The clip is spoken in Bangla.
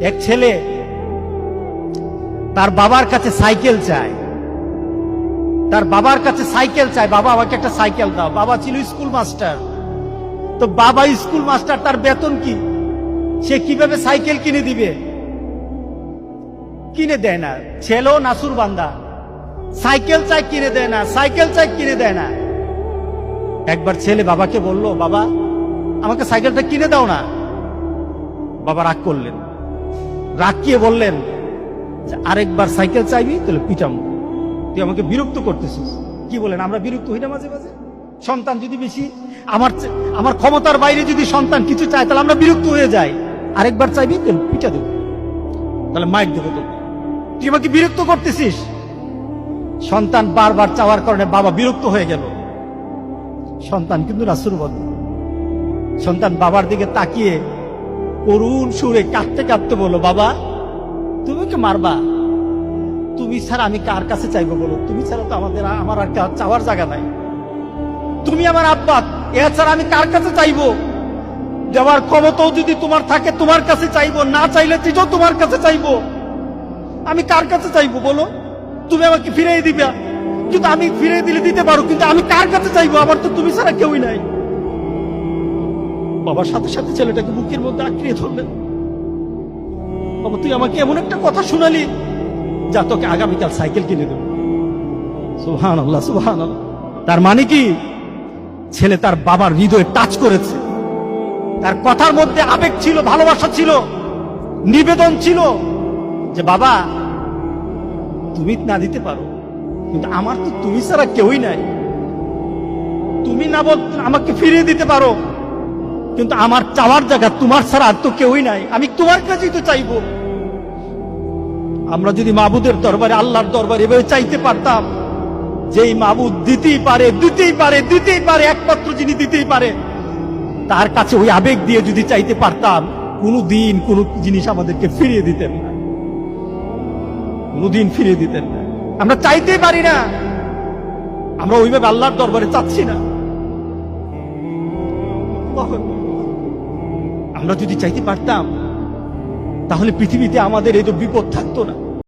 এক ছেলে তার বাবার কাছে সাইকেল চায়, তার বাবার কাছে সাইকেল চায়, বাবা আমাকে একটা সাইকেল দাও। বাবা ছিল স্কুল মাস্টার, তো বাবা স্কুল মাস্টার, তার বেতন কি, সে কিভাবে সাইকেল কিনে দিবে? কিনে দেয় না। ছেলেও নাসুর বান্দা, সাইকেল চাই কিনে দেয় না, সাইকেল চাই কিনে দেয় না। একবার ছেলে বাবাকে বলল, বাবা আমাকে সাইকেলটা কিনে দাও না। বাবা রাগ করলেন, রাগ কিয়ে বললেন, আরেকবার সাইকেল চাইবি তাহলে পিটাম, তুই আমাকে বিরক্ত করতেছিস। কি বলেন, আমরা বিরক্ত হই না মাঝে মাঝে? সন্তান যদি বেশি আমার ক্ষমতার বাইরে যদি সন্তান কিছু চায় তাহলে আমরা বিরক্ত হয়ে যাই। আরেকবার চাইবি তাহলে পিটা দেবো, তাহলে মাইক দেবো তোকে, তুই আমাকে বিরক্ত করতেছিস। সন্তান বারবার চাওয়ার কারণে বাবা বিরক্ত হয়ে গেল। সন্তান কিন্তু রাসূল বন্ধু, সন্তান বাবার দিকে তাকিয়ে করুণ সুরে কাঁদতে কাঁদতে বলল, বাবা তুমি ওকে মারবা? তুমি ছাড়া আমি কার কাছে চাইবো বলো? তুমি ছাড়া তো আমার আর চাওয়ার জায়গা নাই। তুমি আমার আব্বা, এছাড়া আমি কার কাছে চাইবো? দেওয়ার ক্ষমতাও যদি তোমার থাকে তোমার কাছে চাইবো, না চাইলে তুইও তোমার কাছে চাইবো। আমি কার কাছে চাইবো বলো? তুমি আমাকে ফিরিয়ে দিবা, কিন্তু আমি ফিরিয়ে দিলে দিতে পারো, কিন্তু আমি কার কাছে চাইবো? আমার তো তুমি ছাড়া কেউই নাই। বাবার সাথে সাথে ছেলেটাকে বুকের মধ্যে আঁকড়িয়ে ধরলেন। বাবা তুই আমাকে এমন একটা কথা শুনালি, যা তোকে আগামীকাল সাইকেল কিনে দেবো। সুবহানাল্লাহ, সুবহানাল্লাহ। তার মানে কি, ছেলে তার বাবার হৃদয়ে টাচ করেছে। তার কথার মধ্যে আবেগ ছিল, ভালোবাসা ছিল, নিবেদন ছিল, যে বাবা তুমি না দিতে পারো, কিন্তু আমার তো তুমি ছাড়া কেউই নাই। তুমি না বল আমাকে ফিরিয়ে দিতে পারো, কিন্তু আমার চাওয়ার জায়গা তোমার ছাড়া আর তো কেউই নাই, আমি তোমার কাছেই তো চাইবো। আমরা যদি মাবুদের দরবারে, আল্লাহর দরবারে এভাবে চাইতে পারতাম, যেই মাবুদ দিতেই পারে, দিতেই পারে, দিতেই পারে, একমাত্র যিনি দিতেই পারে, তার কাছে ওই আবেগ দিয়ে যদি চাইতে পারতাম, কোনদিন কোন জিনিস আমাদেরকে ফিরিয়ে দিতেন না, কোনদিন ফিরিয়ে দিতেন না। আমরা চাইতেই পারি না, আমরা ওইভাবে আল্লাহর দরবারে চাচ্ছি না। আমরা যদি চাইতে পারতাম, তাহলে পৃথিবীতে আমাদের এই তো বিপদ থাকতো না।